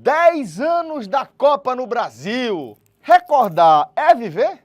10 anos da Copa no Brasil. Recordar é viver?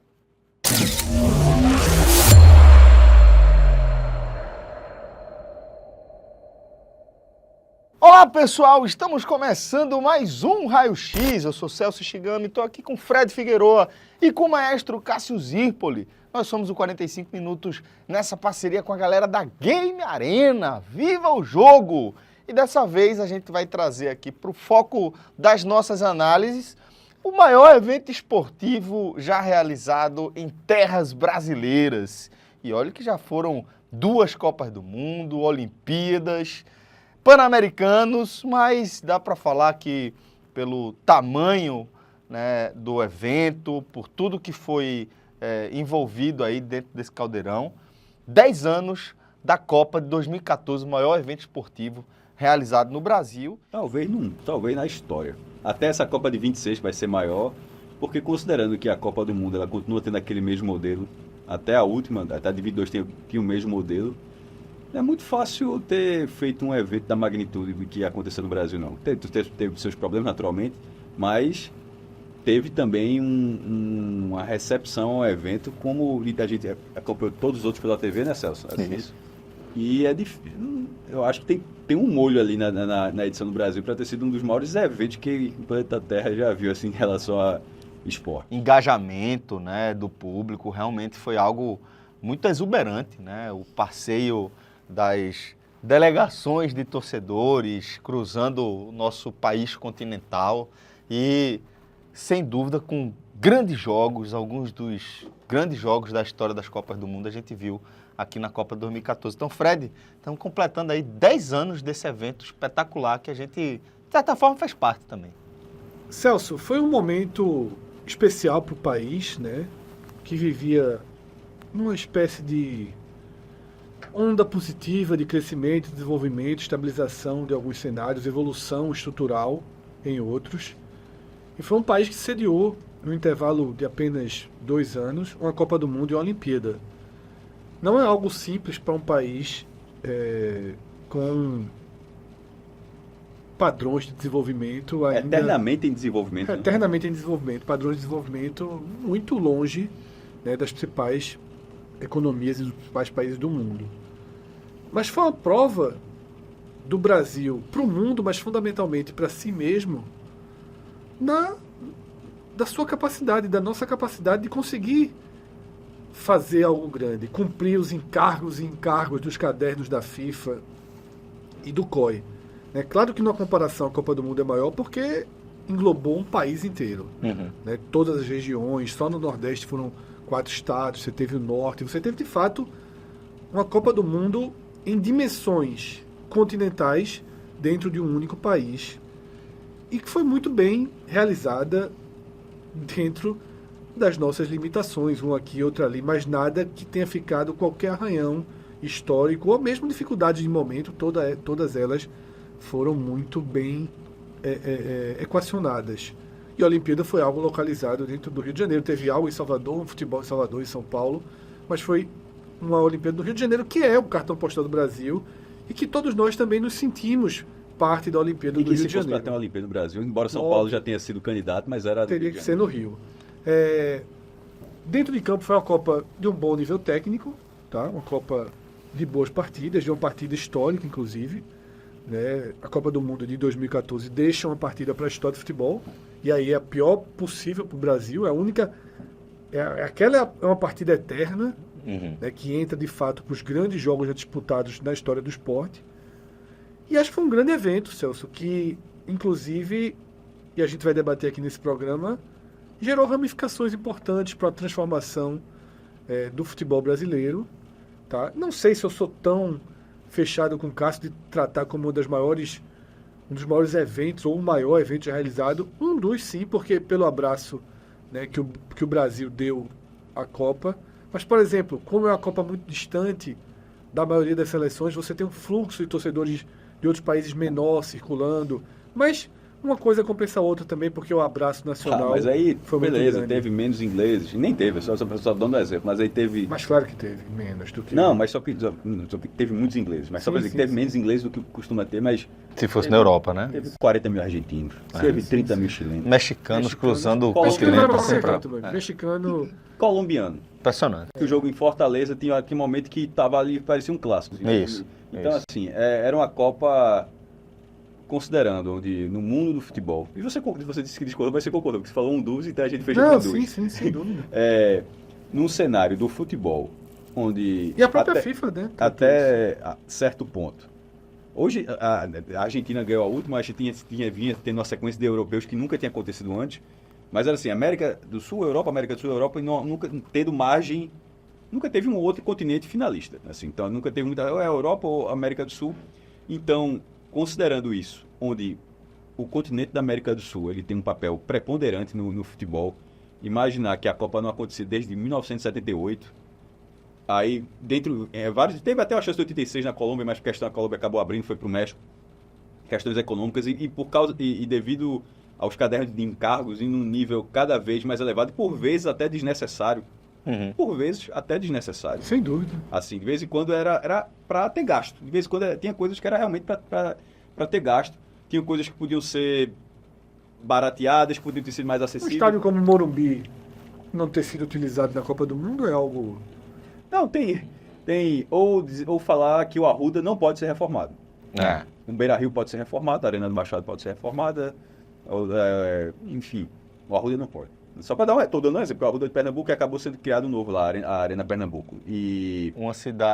Olá pessoal, estamos começando mais um Raio X. Eu sou Celso Shigami, estou aqui com Fred Figueroa e com o maestro Cássio Zirpoli. Nós somos o 45 Minutos nessa parceria com a galera da Game Arena. Viva o jogo! E dessa vez a gente vai trazer aqui para o foco das nossas análises o maior evento esportivo já realizado em terras brasileiras. E olha que já foram 2 Copas do Mundo, Olimpíadas, Pan-Americanos, mas dá para falar que pelo tamanho, né, do evento, por tudo que foi envolvido aí dentro desse caldeirão, 10 anos da Copa de 2014, o maior evento esportivo realizado no Brasil. Talvez na história. Até essa Copa de 26 vai ser maior, porque considerando que a Copa do Mundo ela continua tendo aquele mesmo modelo, até a última, até a de 22 tinha o mesmo modelo, é muito fácil ter feito um evento da magnitude que aconteceu no Brasil, não. Teve seus problemas, naturalmente, mas teve também uma recepção ao evento, como a gente acompanhou todos os outros pela TV, né, Celso? É isso. E é difícil. Eu acho que tem um molho ali na edição do Brasil para ter sido um dos maiores eventos que o planeta Terra já viu assim, em relação a esporte. Engajamento, né, do público realmente foi algo muito exuberante, né? O passeio das delegações de torcedores cruzando o nosso país continental e, sem dúvida, com grandes jogos, alguns dos grandes jogos da história das Copas do Mundo a gente viu aqui na Copa 2014. Então, Fred, estamos completando aí 10 anos desse evento espetacular que a gente, de certa forma, faz parte também. Celso, foi um momento especial para o país, né, que vivia numa espécie de onda positiva de crescimento, desenvolvimento, estabilização de alguns cenários, evolução estrutural em outros. E foi um país que sediou, no intervalo de apenas 2 anos, uma Copa do Mundo e uma Olimpíada. Não é algo simples para um país com padrões de desenvolvimento ainda... Eternamente em desenvolvimento. Eternamente em desenvolvimento. Padrões de desenvolvimento muito longe, né, das principais economias e dos principais países do mundo. Mas foi uma prova do Brasil para o mundo, mas fundamentalmente para si mesmo, da sua capacidade, da nossa capacidade de conseguir fazer algo grande, cumprir os encargos dos cadernos da FIFA e do COI. É claro que, numa comparação, a Copa do Mundo é maior porque englobou um país inteiro. Uhum. Né? Todas as regiões, só no Nordeste foram 4 estados, você teve o Norte, você teve, de fato, uma Copa do Mundo em dimensões continentais dentro de um único país e que foi muito bem realizada dentro das nossas limitações, um aqui, outro ali, mas nada que tenha ficado qualquer arranhão histórico ou mesmo dificuldades de momento, todas elas foram muito bem equacionadas. E a Olimpíada foi algo localizado dentro do Rio de Janeiro. Teve algo em Salvador, um futebol em Salvador e São Paulo, mas foi uma Olimpíada do Rio de Janeiro, que é o cartão postal do Brasil, e que todos nós também nos sentimos parte da Olimpíada do Rio de Janeiro. E que se fosse para ter uma Olimpíada no Brasil, embora São Paulo já tenha sido candidato, mas era... Teria que ser no Rio. Dentro de campo foi uma Copa de um bom nível técnico, tá? Uma Copa de boas partidas, de uma partida histórica, inclusive. Né? A Copa do Mundo de 2014 deixa uma partida para a história do futebol, e aí é a pior possível para o Brasil, é a única... Aquela é uma partida eterna, uhum, né, que entra de fato para os grandes jogos já disputados na história do esporte. E acho que foi um grande evento, Celso, que inclusive, e a gente vai debater aqui nesse programa, gerou ramificações importantes para a transformação do futebol brasileiro. Tá? Não sei se eu sou tão fechado com o Cássio de tratar como um dos maiores eventos, ou o maior evento já realizado. Um dos, sim, porque pelo abraço, né, que o Brasil deu à Copa. Mas, por exemplo, como é uma Copa muito distante da maioria das seleções, você tem um fluxo de torcedores de outros países menor circulando. Mas Uma coisa compensa a outra também, porque o abraço nacional Mas aí, foi muito beleza, grande. teve menos ingleses. Nem teve, só dando um exemplo. Mas aí teve... Mas claro que teve, menos do que... Não, mas só que teve muitos ingleses. Mas só pra dizer que teve menos ingleses do que costuma ter, mas... Se fosse na Europa, né? Teve 40 mil argentinos, teve 30 mil chilenos. Mexicanos cruzando o Mexicano continente era para pra sempre. Canto, mano. Mexicano... Colombiano. Impressionante. Que o jogo em Fortaleza tinha aquele momento que tava ali, parecia um clássico. Isso. Então, assim, era uma Copa... Considerando onde no mundo do futebol, e você disse que discordou, mas você concordou, porque você falou um dos, então a gente fechou Não, com dois. sim, sem dúvida. Num cenário do futebol, onde... E a própria FIFA, né? Até certo ponto. Hoje, a Argentina ganhou a última, a Argentina vinha tendo uma sequência de europeus que nunca tinha acontecido antes, mas era assim, América do Sul, Europa, e nunca tendo margem, nunca teve um outro continente finalista. Assim, então, nunca teve muita... Ou é Europa ou América do Sul. Então... Considerando isso, onde o continente da América do Sul ele tem um papel preponderante no futebol, imaginar que a Copa não aconteceu desde 1978, aí teve até uma chance de 86 na Colômbia, mas a questão da Colômbia acabou abrindo, foi para o México, questões econômicas e por causa e devido aos cadernos de encargos em um nível cada vez mais elevado e por vezes até desnecessário. Por vezes até desnecessário. Sem dúvida. Assim, de vez em quando era para ter gasto. De vez em quando tinha coisas que era realmente para ter gasto. Tinha coisas que podiam ser barateadas, podiam ter sido mais Um acessíveis. estádio como o Morumbi não ter sido utilizado na Copa do Mundo é algo... Não, tem ou falar que o Arruda não pode ser reformado. O Beira-Rio pode ser reformado, a Arena do Machado pode ser reformada, enfim, o Arruda não pode. Só para estou dando um exemplo, porque o Arruda de Pernambuco acabou sendo criado novo lá, a Arena Pernambuco. E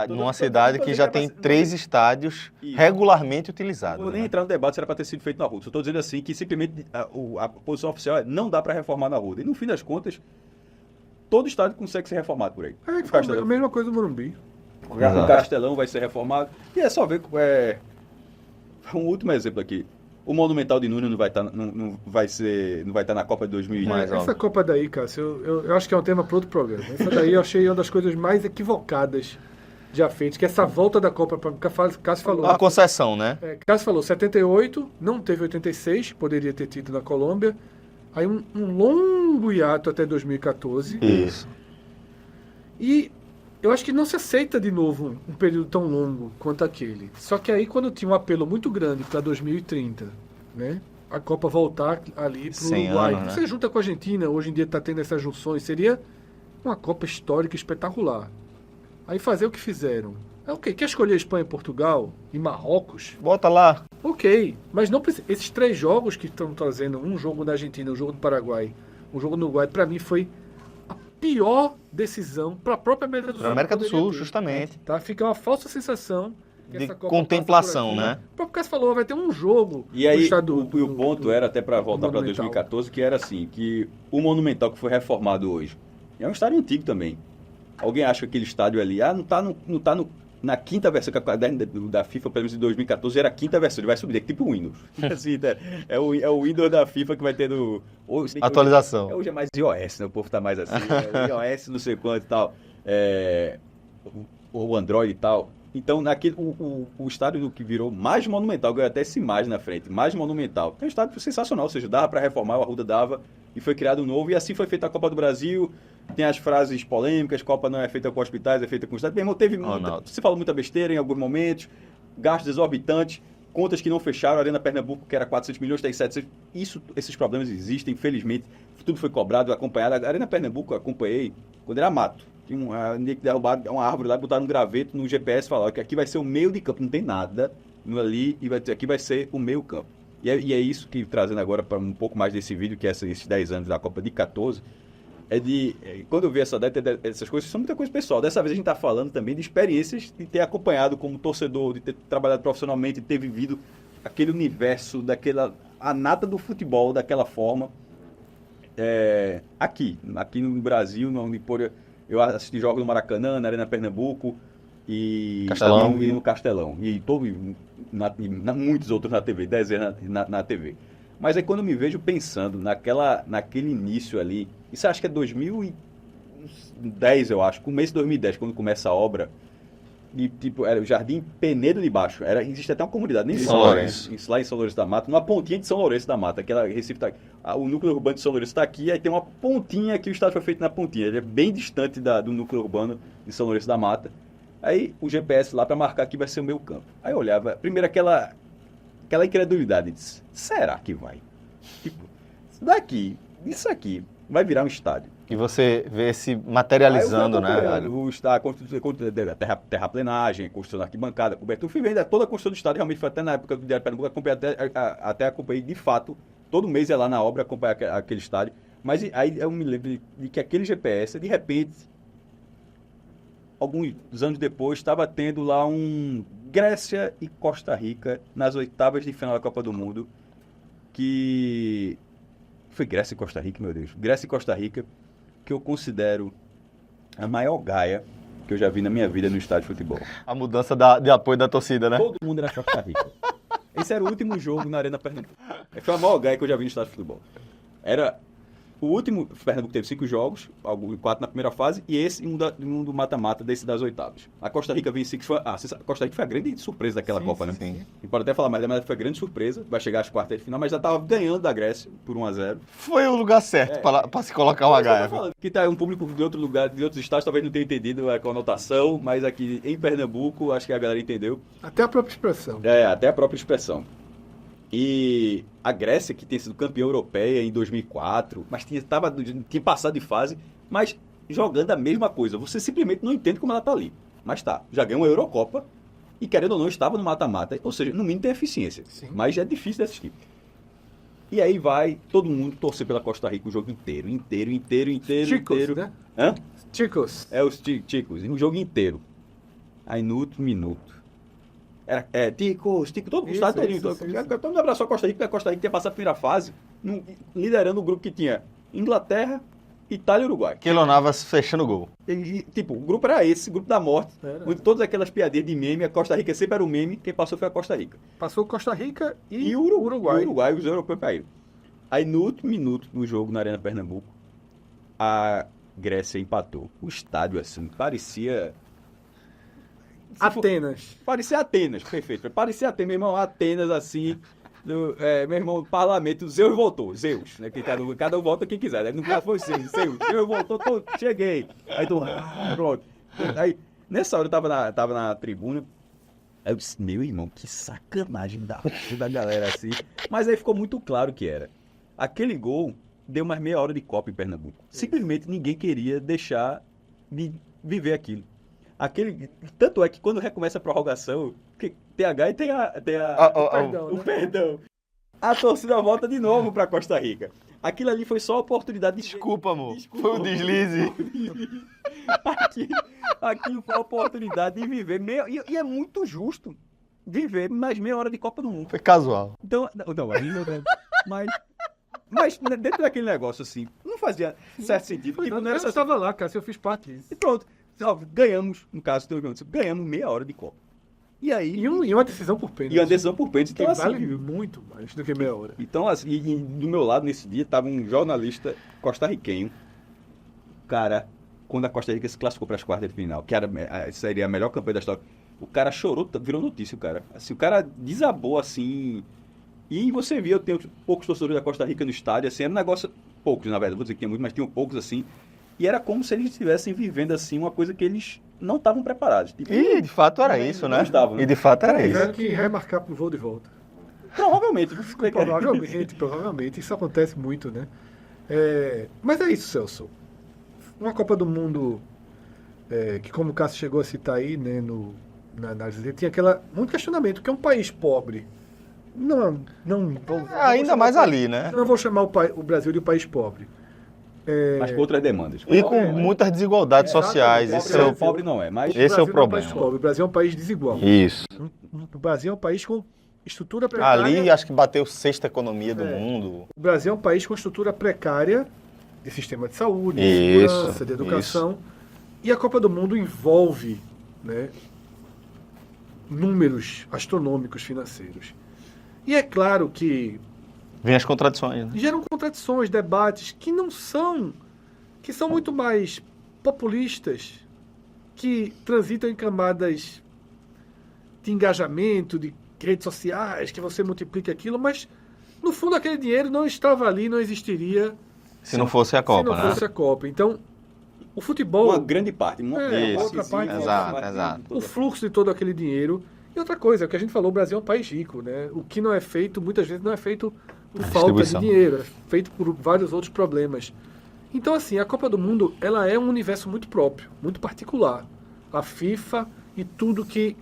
Numa cidade que já tem 3 estádios Isso. regularmente não utilizados. vou nem entrar no debate se era para ter sido feito na Arruda. Só estou dizendo assim que simplesmente a posição oficial é não dá para reformar na Arruda. E no fim das contas, todo estádio consegue ser reformado por aí. É que foi a mesma coisa do Morumbi. O Castelão vai ser reformado. E é só ver... um último exemplo aqui. O Monumental de Nunes não vai estar na Copa de 2020. Essa Copa daí, Cássio, eu acho que é um tema para outro programa. Essa daí eu achei uma das coisas mais equivocadas já feitas, que essa volta da Copa, Cássio falou. Uma concessão, né? Cássio falou, 78, não teve 86, poderia ter tido na Colômbia. Aí um longo hiato até 2014. Isso. E eu acho que não se aceita de novo um período tão longo quanto aquele. Só que aí quando tinha um apelo muito grande para 2030, né? A Copa voltar ali para o Uruguai. Anos, né? Você junta com a Argentina, hoje em dia está tendo essas junções, seria uma Copa histórica espetacular. Aí fazer o que fizeram. Ok, quer escolher Espanha, Portugal e Marrocos? Bota lá. Ok, mas não precisa. Esses 3 jogos que estão trazendo, um jogo da Argentina, um jogo do Paraguai, um jogo no Uruguai, para mim foi a pior decisão para a própria América do Sul. Para a América do Poderia Sul, ter, justamente. tá? Fica uma falsa sensação que De essa Copa contemplação, passa por né? aqui. O próprio Cássio falou, vai ter um jogo E aí, estado o ponto era, até para voltar para Monumental. 2014, que era assim, que o Monumental que foi reformado hoje, é um estádio antigo também. Alguém acha que aquele estádio ali, não tá na quinta versão, que a da FIFA, pelo menos em 2014, era a quinta versão, ele vai subir, é tipo o Windows. Assim, é o Windows da FIFA que vai ter Atualização. Hoje é mais iOS, né? O povo tá mais assim, o iOS não sei quanto e tal, o Android e tal. Então, o estádio que virou mais monumental, ganhou até essa imagem na frente, mais monumental. É um estádio sensacional, ou seja, dava para reformar, o Arruda dava, e foi criado um novo, e assim foi feita a Copa do Brasil. Tem as frases polêmicas, Copa não é feita com hospitais, é feita com estádio. Meu irmão, você falou muita besteira em alguns momentos, gastos exorbitantes, contas que não fecharam, a Arena Pernambuco, que era 400 milhões, tem 700. Esses problemas existem, infelizmente. Tudo foi cobrado, acompanhado. A Arena Pernambuco eu acompanhei quando era mato. Tinha um dia que derrubaram uma árvore lá, botaram um graveto no GPS e falaram que aqui vai ser o meio de campo, não tem nada ali, e aqui vai ser o meio campo. E é isso que, trazendo agora para um pouco mais desse vídeo, que é esses 10 anos da Copa de 14, quando eu vi essas coisas, são muita coisa pessoal. Dessa vez a gente está falando também de experiências de ter acompanhado como torcedor, de ter trabalhado profissionalmente, de ter vivido aquele universo, a nata do futebol daquela forma. Aqui no Brasil, eu assisti jogos no Maracanã, na Arena Pernambuco e no Castelão. E muitos outros na TV, dezenas na TV. Mas aí quando eu me vejo pensando naquele início ali, isso acho que é 2010, eu acho, começo de 2010, quando começa a obra, tipo, era o Jardim Penedo de Baixo. Existe até uma comunidade, nem São Lourenço. Lá em São Lourenço da Mata, numa pontinha de São Lourenço da Mata, que Recife tá, o núcleo urbano de São Lourenço está aqui, aí tem uma pontinha que o estádio foi feito na pontinha. Ele é bem distante do núcleo urbano de São Lourenço da Mata. Aí o GPS lá para marcar que vai ser o meu campo. Aí eu olhava, primeiro aquela incredulidade, disse, será que vai? Tipo, isso aqui vai virar um estádio. E você vê se materializando, né, velho? A terraplenagem, construção da arquibancada, cobertura. Fui vendo toda a construção do estádio, realmente foi até na época do Diário Pernambuco, até acompanhei de fato, todo mês ia lá na obra acompanhar aquele estádio. Mas aí eu me lembro de que aquele GPS, de repente, alguns anos depois, estava tendo lá um Grécia e Costa Rica nas oitavas de final da Copa do Mundo, que foi Grécia e Costa Rica, meu Deus. Grécia e Costa Rica, que eu considero a maior gaia que eu já vi na minha vida no estádio de futebol. A mudança de apoio da torcida, né? Todo mundo era Costa Rica. Esse era o último jogo na Arena Pernambuco. Foi a maior gaia que eu já vi no estádio de futebol. Era o último, Pernambuco teve 5 jogos, 4 na primeira fase, e esse um do mata-mata desse das oitavas. A Costa Rica venceu, a Costa Rica foi a grande surpresa daquela Copa, né? Sim. E pode até falar, mas foi a grande surpresa, vai chegar às quartas de final, mas já estava ganhando da Grécia por 1-0. Foi o lugar certo para se colocar uma gaia. Que tá um público de outro lugar, de outros estados, talvez não tenha entendido a conotação, mas aqui em Pernambuco, acho que a galera entendeu. Até a própria expressão. Até a própria expressão. E a Grécia, que tinha sido campeã europeia em 2004, mas tinha passado de fase, mas jogando a mesma coisa. Você simplesmente não entende como ela tá ali. Mas tá, já ganhou uma Eurocopa e, querendo ou não, estava no mata-mata. Ou seja, no mínimo tem eficiência. Sim. Mas é difícil de assistir. E aí vai todo mundo torcer pela Costa Rica o jogo inteiro. Chicos, né? Hã? Chicos. É os Chicos, o jogo inteiro. Aí no último minuto. Ticos, todo mundo está todinho. Todo mundo abraçou a Costa Rica, porque a Costa Rica tinha passado a primeira fase, liderando o grupo que tinha Inglaterra, Itália e Uruguai. Keylor Navas fechando o gol. O grupo era esse, o grupo da morte. Era. Com todas aquelas piadinhas de meme, a Costa Rica sempre era o meme, quem passou foi a Costa Rica. Passou Costa Rica e o Uruguai. O Uruguai, os europeus caíram. Aí no último minuto do jogo na Arena Pernambuco, a Grécia empatou. O estádio, assim, parecia... Atenas. Parecia Atenas, perfeito. Parecia Atenas, meu irmão, Atenas, assim... meu irmão, o parlamento, Zeus voltou, Zeus, né? Que cada um volta quem quiser, né? No caso foi Zeus, Zeus voltou, cheguei. Aí pronto. Aí, nessa hora eu tava na tribuna, aí eu disse, meu irmão, que sacanagem da galera assim. Mas aí ficou muito claro que era. Aquele gol deu mais meia hora de Copa em Pernambuco. Simplesmente ninguém queria deixar de viver aquilo. Tanto é que quando recomeça a prorrogação, tem H e tem o perdão. A torcida volta de novo para Costa Rica. Aquilo ali foi só a oportunidade de... Desculpa, amor. Foi um deslize. Aquilo foi a oportunidade de viver e é muito justo viver mais meia hora de Copa do Mundo. Foi casual. Então, mas dentro daquele negócio assim, não fazia certo sentido. Tipo, eu estava lá, cara, se eu fiz parte disso. E pronto. Ganhamos, no caso, ganhamos meia hora de Copa. E aí... E uma decisão por pênalti. E uma decisão por pênalti. Que Então, vale assim, muito mais do que meia hora. Então, assim, e do meu lado, nesse dia, estava um jornalista costarriquenho. Cara, quando a Costa Rica se classificou para as quartas de final, que seria a melhor campanha da história, o cara chorou, virou notícia, o cara. Assim, o cara desabou, assim... E você via, eu tenho poucos torcedores da Costa Rica no estádio, assim, era um negócio... Poucos, na verdade, vou dizer que tinha muitos, mas tinham poucos, assim... E era como se eles estivessem vivendo, assim, uma coisa que eles não estavam preparados. Tipo, E de fato era isso, né? estavam, né? E de fato era isso. Tiveram que remarcar pro voo de volta. Provavelmente. Provavelmente. Isso acontece muito, né? Mas é isso, Celso. Uma Copa do Mundo que, como o Cássio chegou a citar aí, né, na análise, tinha muito questionamento, que é um país pobre. Ainda mais ali, né? Eu não vou chamar o Brasil de um país pobre. Mas com outras demandas. E com muitas desigualdades sociais. Pobre não é, mas... Esse é o problema. O Brasil é um país desigual. Isso. O Brasil é um país com estrutura precária. Ali acho que bateu sexta economia do mundo. O Brasil é um país com estrutura precária de sistema de saúde, de Isso, segurança, de educação. E a Copa do Mundo envolve, né, números astronômicos financeiros. E é claro que Vem as contradições, né? geram contradições, debates que são muito mais populistas, que transitam em camadas de engajamento, de redes sociais, que você multiplica aquilo, mas no fundo aquele dinheiro não estava ali, não existiria Se não fosse a Copa, se não né? fosse a Copa. Então, o futebol, Uma grande parte. Isso, outra parte, exato. o fluxo de todo aquele dinheiro. E outra coisa, o que a gente falou, o Brasil é um país rico, né? O que não é feito, muitas vezes, não é feito por falta de Distribuição. dinheiro, é feito por vários outros problemas. Então, assim, a Copa do Mundo, ela é um universo muito próprio, muito particular. A FIFA e tudo que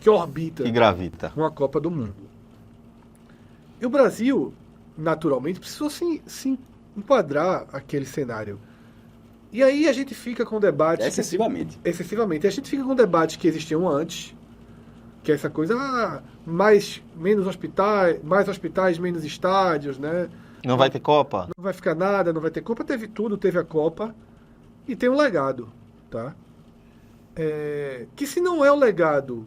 orbita Que gravita. uma Copa do Mundo. E o Brasil, naturalmente, precisou se enquadrar aquele cenário. E aí a gente fica com debate... Excessivamente. Excessivamente. A gente fica com debates que existiam antes, que é essa coisa, menos hospitais, mais hospitais, menos estádios, né? Não vai ter Copa? Não vai ficar nada, não vai ter Copa. Teve tudo, teve a Copa. E tem um legado, tá? Que se não é o legado,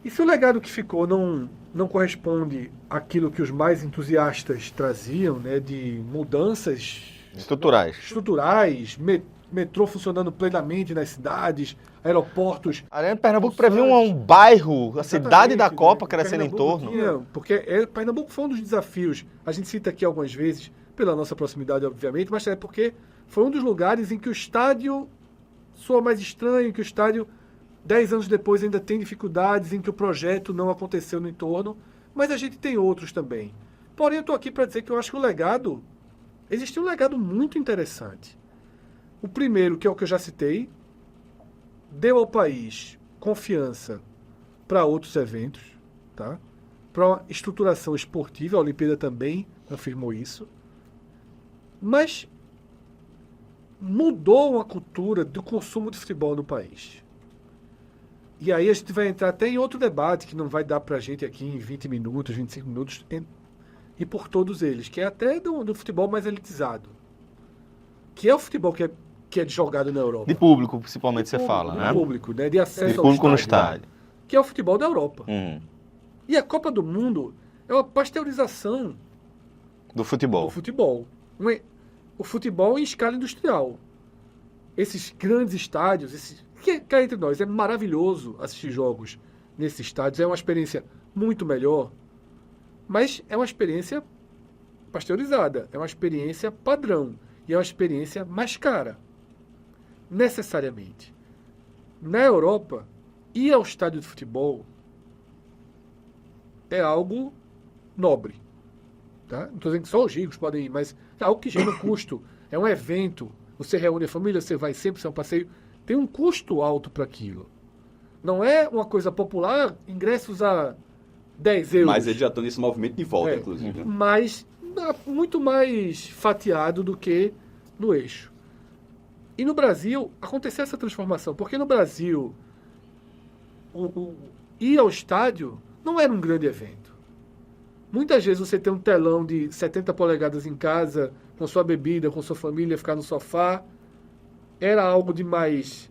e se o legado que ficou não corresponde àquilo que os mais entusiastas traziam, né? De mudanças estruturais, metrô funcionando plenamente nas cidades, aeroportos. A Arena de Pernambuco previu um bairro, a cidade da Exatamente, Copa né? crescendo em Pernambuco torno. tinha, porque Pernambuco foi um dos desafios. A gente cita aqui algumas vezes, pela nossa proximidade, obviamente, mas é porque foi um dos lugares em que o estádio soa mais estranho, que o estádio, 10 anos depois, ainda tem dificuldades, em que o projeto não aconteceu no entorno, mas a gente tem outros também. Porém, eu estou aqui para dizer que eu acho que o legado, existe um legado muito interessante. O primeiro, que é o que eu já citei, deu ao país confiança para outros eventos, tá? Para uma estruturação esportiva, a Olimpíada também afirmou isso, mas mudou uma cultura do consumo de futebol no país. E aí a gente vai entrar até em outro debate que não vai dar para a gente aqui em 20 minutos, 25 minutos, e por todos eles, que é até do futebol mais elitizado, que é o futebol que é jogado na Europa. De público, principalmente, você fala, De né? público, né? De acesso De ao público no estádio. estádio. Que é o futebol da Europa. Uhum. E a Copa do Mundo é uma pasteurização Do do futebol. futebol. O futebol em escala industrial. Esses grandes estádios, que cá entre nós, é maravilhoso assistir jogos nesses estádios, é uma experiência muito melhor, mas é uma experiência pasteurizada, é uma experiência padrão e é uma experiência mais cara. Necessariamente. Na Europa, ir ao estádio de futebol é algo nobre. Tá? Não estou dizendo que só os ricos podem ir, mas é algo que gera um custo. É um evento. Você reúne a família, você vai sempre, você é um passeio. Tem um custo alto para aquilo. Não é uma coisa popular, ingressos a 10 euros. Mas eles já estão nesse movimento de volta, inclusive. Né? Mas muito mais fatiado do que no eixo. E no Brasil, aconteceu essa transformação. Porque no Brasil, ir ao estádio não era um grande evento. Muitas vezes você tem um telão de 70 polegadas em casa, com sua bebida, com sua família, ficar no sofá. Era algo de mais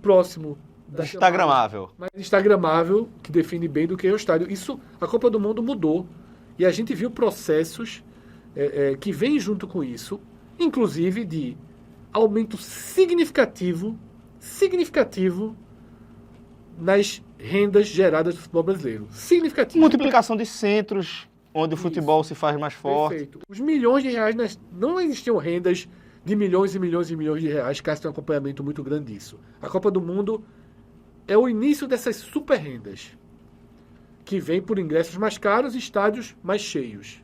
próximo da Instagramável. mais instagramável, que define bem do que é o estádio. Isso, a Copa do Mundo mudou. E a gente viu processos que vêm junto com isso, inclusive de aumento significativo nas rendas geradas do futebol brasileiro. Significativo. Multiplicação de centros, onde o futebol se faz mais forte. Perfeito. Os milhões de reais, não existiam rendas de milhões e milhões e milhões de reais, caso tenha um acompanhamento muito grande disso. A Copa do Mundo é o início dessas super rendas, que vem por ingressos mais caros e estádios mais cheios.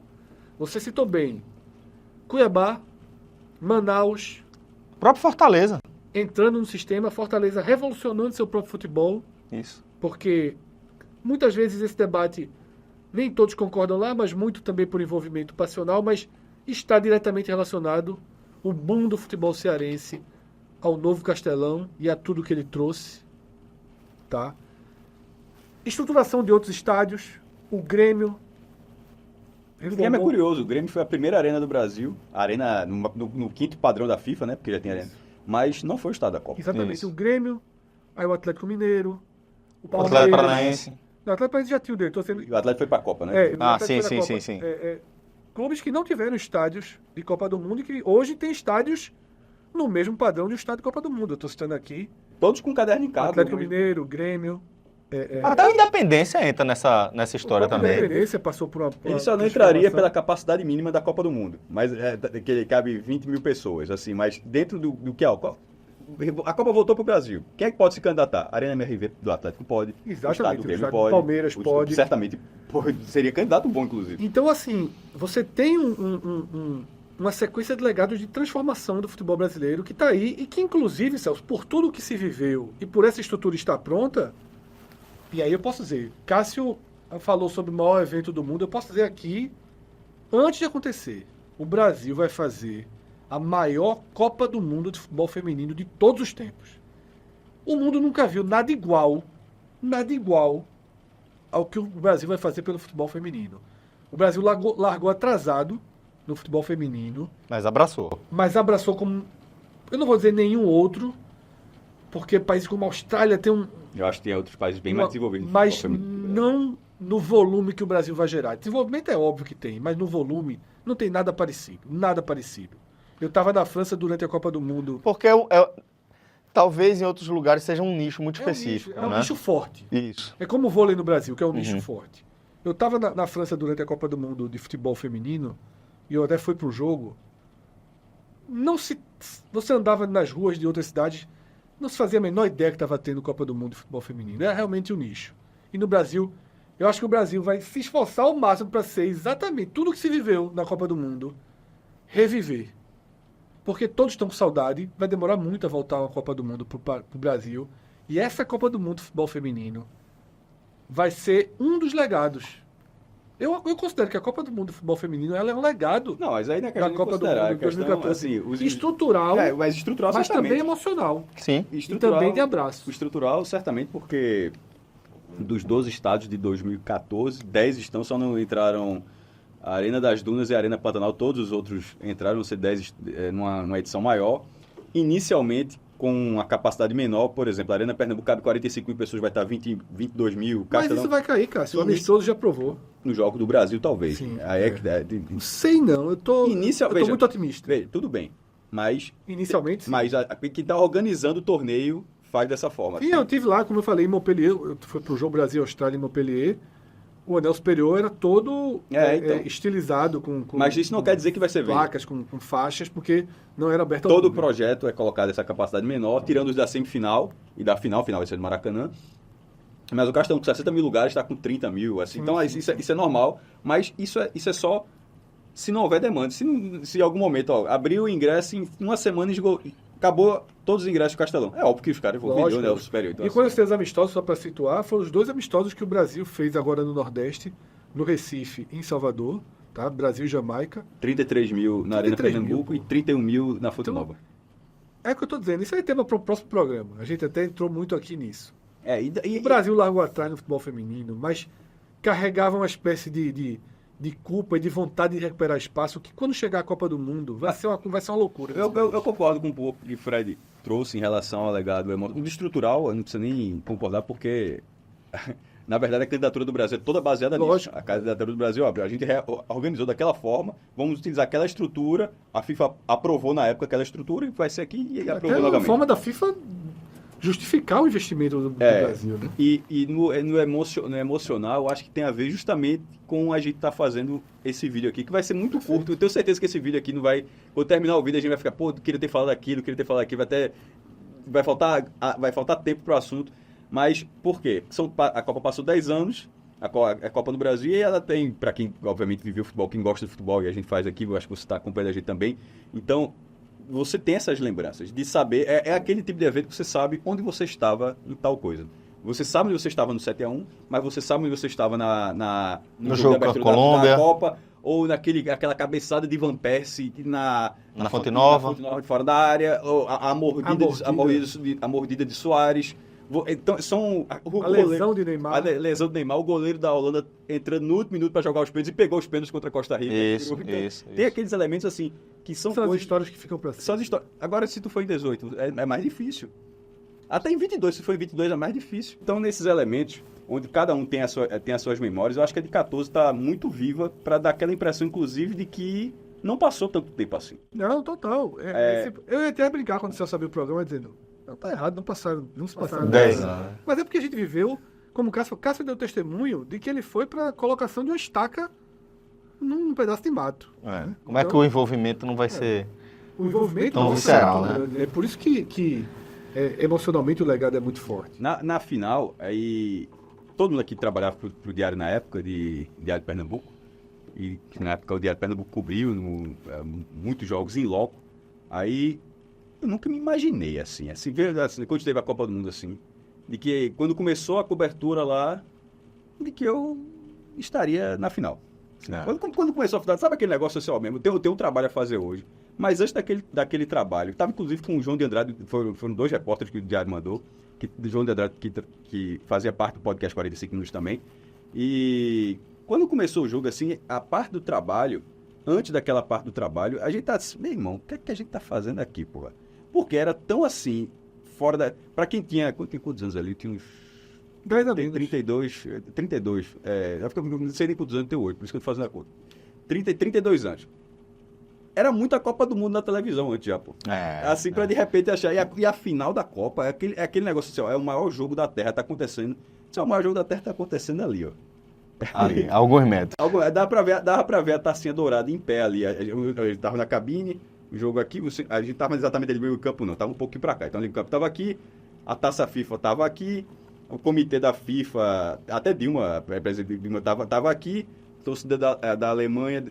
Você citou bem Cuiabá, Manaus, O próprio Fortaleza. entrando no sistema, Fortaleza revolucionando seu próprio futebol, Isso. porque muitas vezes esse debate, nem todos concordam lá, mas muito também por envolvimento passional, mas está diretamente relacionado o boom do futebol cearense ao novo Castelão e a tudo que ele trouxe, tá? Estruturação de outros estádios, o Grêmio. O Grêmio é curioso, o Grêmio foi a primeira arena do Brasil, a arena no quinto padrão da FIFA, né? Porque já tem arena. Mas não foi o estado da Copa. Exatamente, Isso. o Grêmio, aí o Atlético Mineiro, o O Palmeiras. Atlético Paranaense. Não, o Atlético Paranaense já tinha o dele, tô sendo... E o Atlético foi pra Copa, né? o Ah, Atlético sim, foi da sim, Copa. sim. Clubes que não tiveram estádios de Copa do Mundo e que hoje tem estádios no mesmo padrão de um estádio de Copa do Mundo. Eu estou citando aqui Todos com caderno em casa. Atlético né? Mineiro, Grêmio, Até a Independência entra nessa história A também. Independência passou por uma Ele só não entraria pela capacidade mínima da Copa do Mundo. Mas que ele cabe 20 mil pessoas, assim. Mas dentro do que é a Copa voltou para o Brasil. Quem é que pode se candidatar? Arena MRV do Atlético pode. Exatamente, O Estado do o Grêmio Estado do pode. Palmeiras pode. Certamente seria candidato bom, inclusive. Então, assim, você tem uma sequência de legados de transformação do futebol brasileiro que está aí e que, inclusive, Celso, por tudo que se viveu e por essa estrutura estar pronta, e aí eu posso dizer, Cássio falou sobre o maior evento do mundo, eu posso dizer aqui, antes de acontecer, o Brasil vai fazer a maior Copa do Mundo de futebol feminino de todos os tempos. O mundo nunca viu nada igual ao que o Brasil vai fazer pelo futebol feminino. O Brasil largou atrasado no futebol feminino, Mas abraçou. mas abraçou como, eu não vou dizer nenhum outro, porque países como a Austrália tem Eu acho que tem outros países bem mais desenvolvidos. mas não no volume que o Brasil vai gerar. Desenvolvimento é óbvio que tem, mas no volume não tem nada parecido. Nada parecido. Eu estava na França durante a Copa do Mundo. Porque talvez em outros lugares seja um nicho muito específico. É um né? nicho forte. Isso. É como o vôlei no Brasil, que é um nicho forte. Eu estava na França durante a Copa do Mundo de futebol feminino, e eu até fui para o jogo. Você andava nas ruas de outras cidades, não se fazia a menor ideia que estava tendo Copa do Mundo de futebol feminino. É realmente um nicho. E no Brasil, eu acho que o Brasil vai se esforçar ao máximo para ser exatamente tudo que se viveu na Copa do Mundo, reviver. Porque todos estão com saudade, vai demorar muito a voltar uma Copa do Mundo para o Brasil. E essa Copa do Mundo de futebol feminino vai ser um dos legados. Eu considero que a Copa do Mundo de futebol feminino ela é um legado Não, mas aí não é da questão de Copa do considerar. Mundo de a questão, 2014. assim, Estrutural, mas estrutural mas certamente. também emocional. Sim. E também de abraço. O estrutural, certamente, porque dos 12 estádios de 2014, 10 só não entraram a Arena das Dunas e a Arena Pantanal, todos os outros entraram, vão ser 10 numa edição maior. Inicialmente, com a capacidade menor, por exemplo, a Arena Pernambuco cabe 45 mil pessoas, vai estar 22 mil. Mas isso vai cair, Cássio. O amistoso já provou. No Jogo do Brasil, talvez. Sim, Aí Não sei não, eu tô veja, muito otimista. Veja, tudo bem, mas Inicialmente, sim. quem está organizando o torneio faz dessa forma. Sim, eu estive lá, como eu falei, em Montpellier, eu fui pro jogo Brasil-Austrália em Montpellier, o anel superior era todo então. estilizado, com Mas isso não quer dizer que vai ser placas, com faixas, porque não era aberto ao Todo o público. projeto é colocar essa capacidade menor, tirando os da semifinal e da final vai ser do Maracanã. Mas o Castelão com 60 mil lugares está com 30 mil. Assim. Então isso é normal, mas isso é só se não houver demanda. Se em algum momento abriu o ingresso, em uma semana acabou todos os ingressos do Castelão. É óbvio que os caras vão vender o superior. Então, e quando eu fiz amistosos, só para situar, foram os 2 amistosos que o Brasil fez agora no Nordeste, no Recife e em Salvador, tá? Brasil e Jamaica. 33 mil na Arena 33 mil, Pernambuco e 31 mil na Fonte Nova. É o que eu estou dizendo, isso aí é tema para o próximo programa. A gente até entrou muito aqui nisso. E O Brasil largou atrás no futebol feminino, mas carregava uma espécie de culpa e de vontade de recuperar espaço, que quando chegar a Copa do Mundo vai ser uma loucura. Eu concordo com um pouco que o Fred trouxe em relação ao legado do estrutural, eu não preciso nem concordar, porque, na verdade, a candidatura do Brasil é toda baseada nisso. A candidatura do Brasil, a gente organizou daquela forma, vamos utilizar aquela estrutura, a FIFA aprovou na época aquela estrutura e vai ser aqui e aprovou Até novamente. a forma da FIFA justificar o investimento do Brasil, né? E no emocional, eu acho que tem a ver justamente com a gente estar fazendo esse vídeo aqui, que vai ser muito curto. Eu tenho certeza que esse vídeo aqui não vai... Quando terminar o vídeo, a gente vai ficar, queria ter falado aquilo, vai faltar tempo para o assunto. Mas por quê? A Copa passou 10 anos, a Copa no Brasil, e ela tem, para quem, obviamente, viveu futebol, quem gosta de futebol, e a gente faz aqui, eu acho que você está acompanhando a gente também. Então, você tem essas lembranças de saber, é aquele tipo de evento que você sabe onde você estava em tal coisa. Você sabe onde você estava no 7-1, mas você sabe onde você estava no jogo com a Colômbia, da Copa, ou aquela cabeçada de Van Persie na Fonte Nova, de fora da área, ou a mordida de Suárez. Então, a lesão de Neymar. A lesão de Neymar, o goleiro da Holanda entrando no último minuto para jogar os pênaltis e pegou os pênaltis contra a Costa Rica. Isso. Tem aqueles elementos assim que são as histórias que ficam para cima. São as histórias. Agora, se tu for em 18, é mais difícil. Até em 22, se for em 22 é mais difícil. Então, nesses elementos, onde cada um tem as suas memórias, eu acho que a de 14 está muito viva para dar aquela impressão, inclusive, de que não passou tanto tempo assim. Não, total. Eu ia até brincar quando você sabia o programa dizendo, não, tá errado, não se passaram 10 anos. Mas é porque a gente viveu como o Cássio deu testemunho de que ele foi para a colocação de uma estaca num pedaço de mato. Como é que o envolvimento não vai ser... O envolvimento Tão não visceral, é tão né? grande. É por isso que emocionalmente o legado é muito forte. Na final, aí todo mundo aqui trabalhava pro Diário na época, de Diário de Pernambuco, e na época o Diário de Pernambuco cobriu muitos jogos em loco. Aí eu nunca me imaginei assim, quando teve a Copa do Mundo assim, de que quando começou a cobertura lá, de que eu estaria na final. Quando começou a final, sabe aquele negócio assim, ó, mesmo, eu tenho um trabalho a fazer hoje. Mas antes daquele trabalho, estava inclusive com o João de Andrade, foram 2 repórteres que o Diário mandou, o João de Andrade que fazia parte do podcast 45 Minutos também. E quando começou o jogo, assim, a parte do trabalho, antes daquela parte do trabalho, a gente tá assim, meu irmão, o que é que a gente tá fazendo aqui, porra? Porque era tão assim, fora da... Pra quem tinha quantos anos ali? Tinha uns... 10 anos. 32. Eu não sei nem quantos anos tem hoje, por isso que eu tô fazendo a conta. 32 anos. Era muita Copa do Mundo na televisão antes já, pô. Assim, pra de repente achar. E a final da Copa é aquele negócio assim, ó, é o maior jogo da Terra, tá acontecendo. Se é o maior jogo da Terra, tá acontecendo ali, ó. Ali, alguns metros. Dava pra ver a tacinha dourada em pé ali. A gente tava na cabine, o jogo aqui, a gente tava exatamente ali no meio do campo, não. Tava um pouquinho pra cá. Então ali o campo tava aqui, a taça FIFA tava aqui, o comitê da FIFA, até Dilma, a presidente Dilma tava aqui, torcida da Alemanha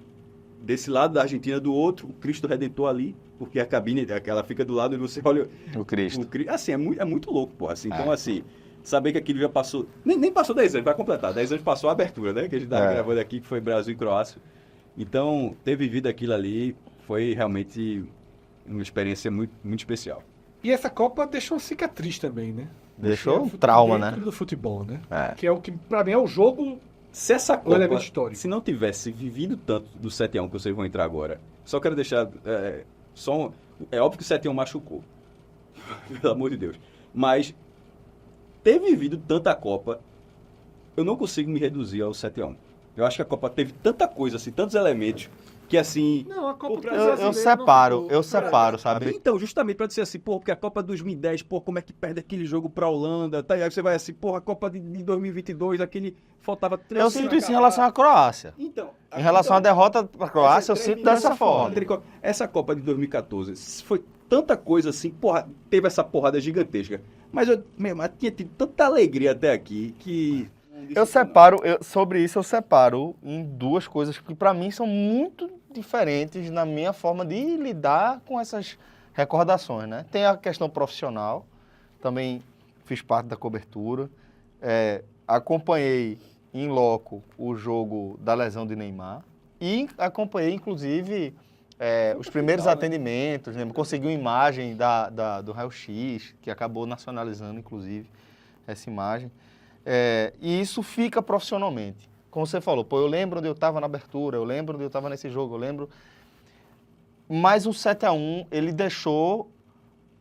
desse lado, da Argentina do outro, o Cristo Redentor ali, porque a cabine, ela fica do lado e você olha... O Cristo. Assim, é muito louco, pô. Assim, então, assim, saber que aquilo já passou... Nem passou 10 anos, vai completar. 10 anos passou a abertura, né? Que a gente tava gravando aqui, que foi Brasil e Croácia. Então, ter vivido aquilo ali foi realmente uma experiência muito, muito especial. E essa Copa deixou uma cicatriz também, né? Deixou um trauma, né? Dentro do futebol, né? É. Que é o que, pra mim, é o jogo... Se essa O elemento Copa, histórico. se não tivesse vivido tanto do 7-1 que vocês vão entrar agora, só quero deixar é óbvio que o 7-1 machucou, pelo amor de Deus, mas ter vivido tanta Copa, eu não consigo me reduzir ao 7-1. Eu acho que a Copa teve tanta coisa, assim, tantos elementos, que assim... Não, a Copa do Eu Brasileiro separo, sabe? Então, justamente pra dizer assim, pô, porque a Copa de 2010, pô, como é que perde aquele jogo pra Holanda, tá? Aí você vai assim, pô, a Copa de 2022, aquele... Faltava 3 Eu sinto isso em relação à Croácia. Então, Em relação à derrota para a Croácia, eu sinto dessa forma. Essa Copa de 2014 foi tanta coisa assim, porra, teve essa porrada gigantesca. Mas eu tinha tido tanta alegria até aqui que... Sobre isso eu separo em 2 coisas que para mim são muito diferentes na minha forma de lidar com essas recordações, né? Tem a questão profissional, também fiz parte da cobertura, acompanhei em loco o jogo da lesão de Neymar e acompanhei, inclusive, os primeiros atendimentos, né? Consegui uma imagem do raio-x, que acabou nacionalizando, inclusive, essa imagem. E isso fica profissionalmente. Como você falou, pô, eu lembro onde eu estava na abertura, eu lembro onde eu estava nesse jogo, eu lembro... Mas o 7-1, ele deixou...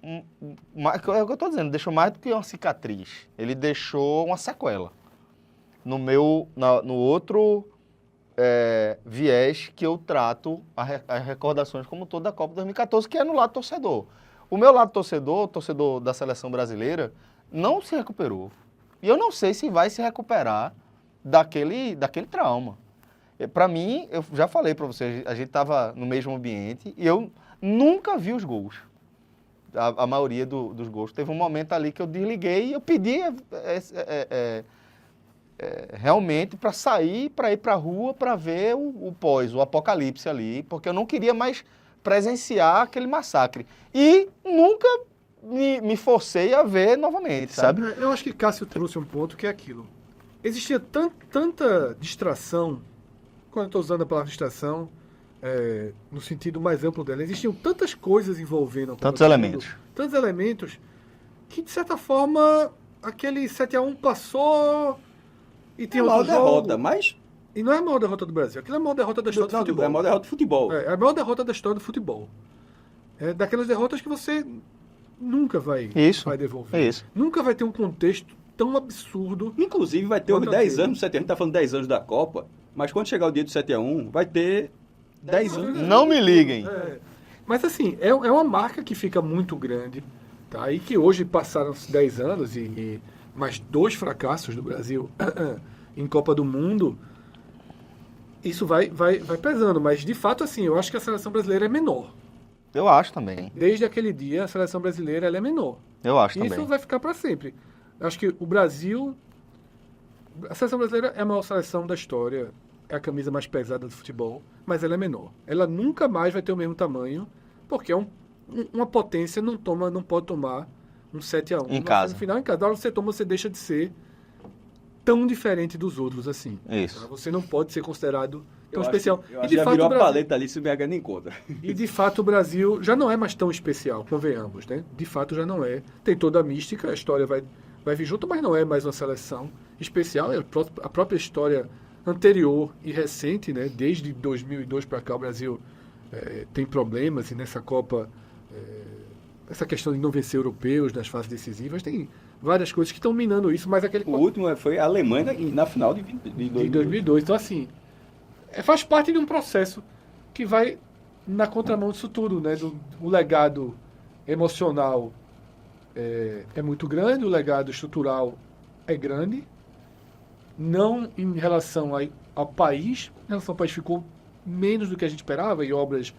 é o que eu estou dizendo, deixou mais do que uma cicatriz. Ele deixou uma sequela. No outro viés que eu trato as recordações como toda a Copa 2014, que é no lado torcedor. O meu lado torcedor da seleção brasileira, não se recuperou. E eu não sei se vai se recuperar daquele trauma. Para mim, eu já falei para vocês, a gente estava no mesmo ambiente e eu nunca vi os gols. A maioria dos gols. Teve um momento ali que eu desliguei e eu pedi realmente para sair, para ir para a rua, para ver o apocalipse ali, porque eu não queria mais presenciar aquele massacre. E nunca me forcei a ver novamente, sabe? Eu acho que Cássio trouxe um ponto que é aquilo. Existia tanta distração, quando eu estou usando a palavra distração, no sentido mais amplo dela, existiam tantas coisas envolvendo... Tantos elementos, que, de certa forma, aquele 7-1 passou e tem uma outro derrota, jogo. Mas... E não é a maior derrota do Brasil, aquilo é a maior derrota da história do futebol. É a maior derrota do futebol. É a maior derrota da história do futebol. É daquelas derrotas que você nunca vai devolver. Isso. Nunca vai ter um contexto tão absurdo. Inclusive vai ter os 10 anos do 7-1, a gente tá falando 10 anos da Copa, mas quando chegar o dia do 7-1, vai ter 10 anos. Não me liguem. Mas assim, é uma marca que fica muito grande, tá? E que hoje passaram 10 anos e mas 2 fracassos do Brasil em Copa do Mundo, isso vai pesando. Mas, de fato, assim, eu acho que a seleção brasileira é menor. Eu acho também. Desde aquele dia, a seleção brasileira ela é menor. Eu acho Isso também. vai ficar para sempre. Eu acho que o Brasil... A seleção brasileira é a maior seleção da história. É a camisa mais pesada do futebol, mas ela é menor. Ela nunca mais vai ter o mesmo tamanho, porque uma potência não pode tomar um 7-1. Em casa. No final, em casa. Na hora que você toma, você deixa de ser tão diferente dos outros assim. Isso. Você não pode ser considerado tão Eu acho especial. que- eu acho que já virou a paleta ali, se o BH nem conta. E de fato o Brasil já não é mais tão especial, convenhamos, né? De fato já não é. Tem toda a mística, a história vai vir junto, mas não é mais uma seleção especial. A própria história anterior e recente, né? Desde 2002 para cá o Brasil tem problemas e nessa Copa essa questão de não vencer europeus nas fases decisivas, tem várias coisas que estão minando isso, mas aquele O último foi a Alemanha na final de de 2002. Então, assim, faz parte de um processo que vai na contramão disso tudo, né? O legado emocional é muito grande, o legado estrutural é grande, não em relação ao país, em relação ao país ficou menos do que a gente esperava, e obras,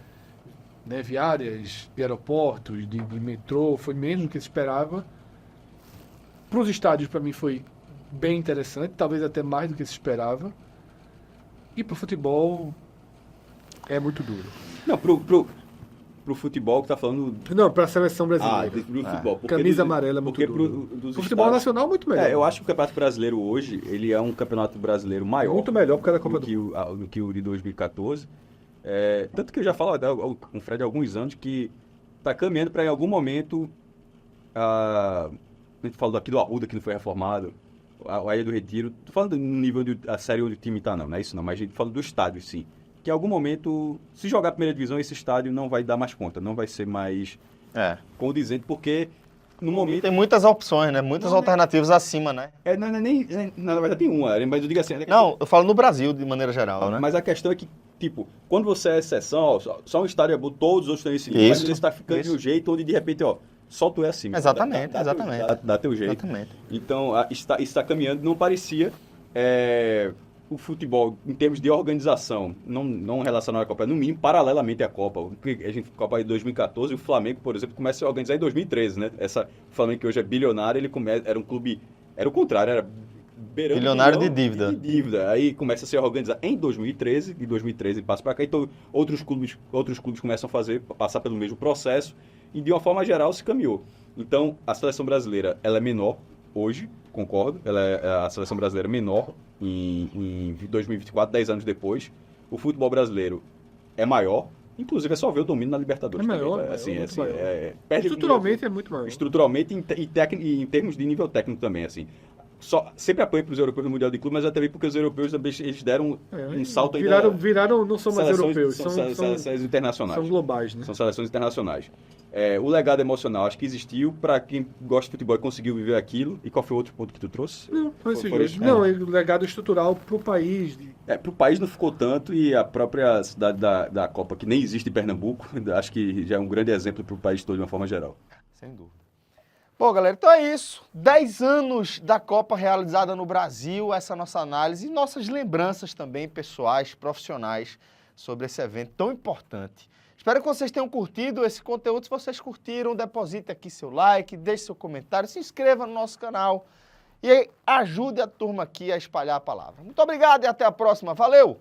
né, viárias, de aeroportos, de metrô, foi menos do que se esperava. Para os estádios, para mim, foi bem interessante, talvez até mais do que se esperava. E para o futebol, é muito duro. Não, pro futebol que tá falando... Não, para a seleção pro brasileira. futebol. Porque Camisa amarela é muito porque duro. dos O futebol estados- nacional, muito melhor. eu acho que o Campeonato Brasileiro hoje, ele é um campeonato brasileiro maior. Muito melhor por causa da Copa do que o de 2014. Tanto que eu já falo com o Fred há alguns anos que tá caminhando para em algum momento a gente falou aqui do Arruda que não foi reformado, a Ilha do Retiro, tô falando no nível a série onde o time tá não é isso não, mas a gente fala do estádio sim, que em algum momento se jogar a primeira divisão esse estádio não vai dar mais conta, não vai ser mais condizente, porque no momento Tem muitas opções, né? Muitas alternativas acima, né? na verdade tem uma, mas eu digo assim, Não, eu falo no Brasil, de maneira geral, né? mas a questão é que, tipo, quando você é exceção, só um estádio é bom, todos os outros estão nesse nível, mas Isso, você está ficando de um jeito onde, de repente, só tu é acima. Exatamente, Dá exatamente. Dá teu jeito. Exatamente. Então, está caminhando, não parecia o futebol, em termos de organização, não relacionado à Copa, no mínimo, paralelamente à Copa. A gente, Copa de 2014, o Flamengo, por exemplo, começa a organizar em 2013, né? O Flamengo, que hoje é bilionário, era um clube, era o contrário, era beirando Bilionário bilhão de dívida. Aí começa a se organizar em 2013, de 2013 passa para cá, então outros clubes começam a passar pelo mesmo processo e de uma forma geral se caminhou. Então a seleção brasileira ela é menor hoje, concordo, a seleção brasileira é menor em 2024, 10 anos depois. O futebol brasileiro é maior, inclusive é só ver o domínio na Libertadores. É maior, também, muito maior. perde Estruturalmente é muito maior. estruturalmente e em termos de nível técnico também, assim. Sempre apoio para os europeus no Mundial de Clube, mas também porque os europeus também eles deram um salto ainda... Viraram, não são mais europeus, são seleções internacionais. são globais, né? São seleções internacionais. O legado emocional acho que existiu para quem gosta de futebol e conseguiu viver aquilo. E qual foi o outro ponto que tu trouxe? Não, foi esse Foi jeito. isso? Não, é o legado estrutural para o país. Para o país não ficou tanto e a própria cidade da Copa, que nem existe em Pernambuco, acho que já é um grande exemplo para o país todo de uma forma geral. Sem dúvida. Bom, galera, então é isso. 10 anos da Copa realizada no Brasil, essa é a nossa análise e nossas lembranças também pessoais, profissionais, sobre esse evento tão importante. Espero que vocês tenham curtido esse conteúdo. Se vocês curtiram, deposite aqui seu like, deixe seu comentário, se inscreva no nosso canal e ajude a turma aqui a espalhar a palavra. Muito obrigado e até a próxima. Valeu!